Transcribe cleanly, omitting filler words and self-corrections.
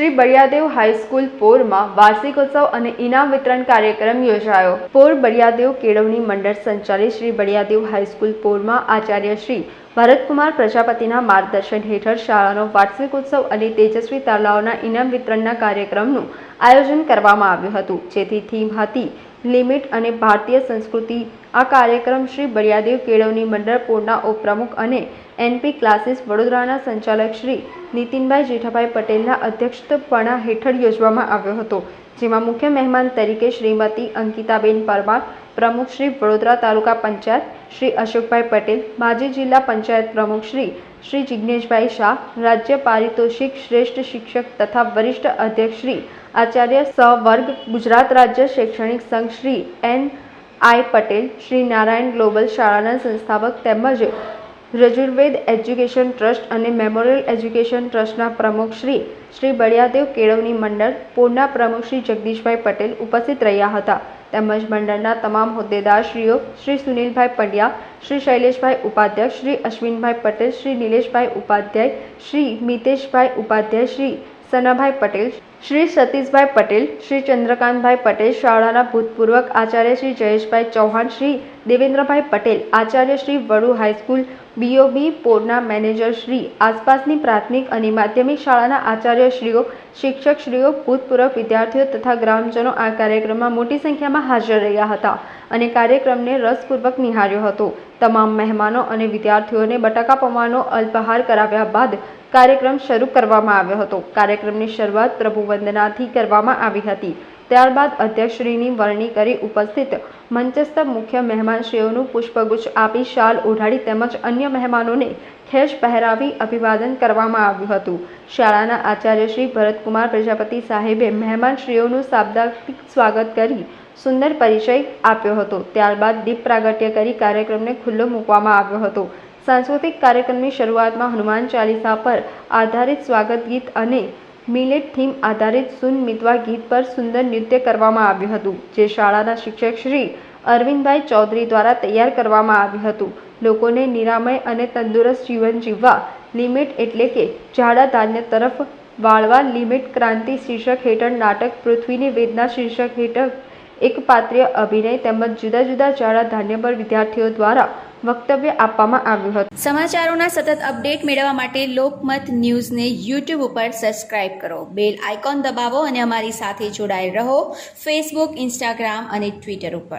Shri Baliyadev high school પોરમાં વાર્ષિકોત્સવ અને ઇનામ વિતરણ કાર્યક્રમ યોજાયો। પોર બળિયાદેવ કેળવણી મંડળ સંચાલિત શ્રી બળિયાદેવ હાઈસ્કૂલ પોરમાં આચાર્ય શ્રી ભરતકુમાર પ્રજાપતિના માર્ગદર્શન હેઠળ શાળાનો વાર્ષિકોત્સવ અને તેજસ્વી તારલાઓના ઇનામ વિતરણના કાર્યક્રમનું આયોજન કરવામાં આવ્યું હતું, જેથી થીમ હતી લિમિટ અને ભારતીય સંસ્કૃતિ। આ કાર્યક્રમ શ્રી બળિયાદેવ કેળવણી મંડળ પોરના ઉપપ્રમુખ અને એનપી ક્લાસીસ વડોદરાના સંચાલક શ્રી નીતિનભાઈ જેઠાભાઈ પટેલના અધ્યક્ષપણા હેઠળ યોજવામાં આવ્યો હતો, જેમાં મુખ્ય મહેમાન તરીકે શ્રીમતી અંકિતાબેન પરમાર, પ્રમુખ શ્રી વડોદરા તાલુકા પંચાયત શ્રી અશોકભાઈ પટેલ, માજી જિલ્લા પંચાયત પ્રમુખ શ્રી જિગ્નેશભાઈ શાહ, રાજ્ય પારિતોષિક શ્રેષ્ઠ શિક્ષક તથા વરિષ્ઠ અધ્યક્ષ શ્રી આચાર્ય સવર્ગ, ગુજરાત રાજ્ય શૈક્ષણિક સંઘ શ્રી એન.આઈ. પટેલ, શ્રી નારાયણ ગ્લોબલ શાળાના સંસ્થાપક તેમજ રજુર્વેદ એજ્યુકેશન ટ્રસ્ટ અને મેમોરિયલ એજ્યુકેશન ટ્રસ્ટના પ્રમુખ શ્રી બળિયાદેવ કેળવણી મંડળ પોરના પ્રમુખ શ્રી જગદીશભાઈ પટેલ ઉપસ્થિત રહ્યા હતા, તેમજ મંડળના તમામ હોદ્દેદારશ્રીઓ શ્રી સુનિલભાઈ પંડ્યા, શ્રી શૈલેષભાઈ ઉપાધ્યાય, શ્રી અશ્વિનભાઈ પટેલ, શ્રી નિલેશભાઈ ઉપાધ્યાય, શ્રી મિતેશભાઈ ઉપાધ્યાય, શ્રી સનાભાઈ પટેલ, શ્રી સતીશભાઈ પટેલ, શ્રી ચંદ્રકાંતભાઈ પટેલ, શાળાના ભૂતપૂર્વ આચાર્ય શ્રી જયેશભાઈ ચૌહાણ, શ્રી દેવેન્દ્રભાઈ પટેલ, આચાર્ય શ્રી વડુ હાઈસ્કૂલ બીઓબી પોરના મેનેજર શ્રી, આસપાસની પ્રાથમિક અને માધ્યમિક શાળાના આચાર્યશ્રીઓ, શિક્ષકશ્રીઓ, ભૂતપૂર્વ વિદ્યાર્થીઓ તથા ગ્રામજનો આ કાર્યક્રમમાં મોટી સંખ્યામાં હાજર રહ્યા હતા અને કાર્યક્રમને રસપૂર્વક નિહાળ્યો હતો। તમામ મહેમાનો અને વિદ્યાર્થીઓને બટાકા પૌવાનો અલ્પાહાર કરાવ્યા બાદ કાર્યક્રમ શરૂ કરવામાં આવ્યો હતો। કાર્યક્રમની શરૂઆત પ્રભુ વંદનાથી કરવામાં આવી હતી। ત્યારબાદ અધ્યક્ષશ્રીની વરણી કરી ઉપસ્થિત મંચસ્થ મુખ્ય મહેમાનશ્રીઓનું પુષ્પગુચ્છ આપી શાલ ઓઢાડી તેમજ અન્ય મહેમાનોને ખેસ પહેરાવી અભિવાદન કરવામાં આવ્યું હતું। શાળાના આચાર્ય શ્રી ભરતકુમાર પ્રજાપતિ સાહેબે મહેમાનશ્રીઓનું શાબ્દિક સ્વાગત કરી સુંદર પરિચય આપ્યો હતો। ત્યારબાદ દીપ પ્રાગટ્ય કરી કાર્યક્રમને ખુલ્લો મૂકવામાં આવ્યો હતો। સાંસ્કૃતિક કાર્યક્રમની શરૂઆતમાં હનુમાન ચાલીસા પર આધારિત સ્વાગત ગીત અને મિલેટ થીમ આધારિત સુન મિતવા ગીત પર સુંદર નૃત્ય કરવામાં આવ્યું હતું, જે શાળાના શિક્ષક શ્રી અરવિંદભાઈ ચૌધરી દ્વારા તૈયાર કરવામાં આવ્યું હતું। લોકોને નિરામય અને તંદુરસ્ત જીવન જીવવા લિમિટ એટલે કે જાડા ધાન્ય તરફ વાળવા લિમિટ ક્રાંતિ શીર્ષક હેઠળ નાટક, પૃથ્વીની વેદના શીર્ષક હેઠળ એકપાત્રીય અભિનય તેમજ જુદા જુદા જાડા ધાન્ય પર વિદ્યાર્થીઓ દ્વારા વક્તવ્ય આપવામાં આવ્યું હતું। સમાચારોના સતત અપડેટ મેળવવા માટે લોકમત ન્યૂઝને યુટ્યુબ ઉપર સબસ્ક્રાઇબ કરો, બેલ આઇકોન દબાવો અને અમારી સાથે જોડાયેલ રહો ફેસબુક, ઇન્સ્ટાગ્રામ અને ટ્વિટર ઉપર।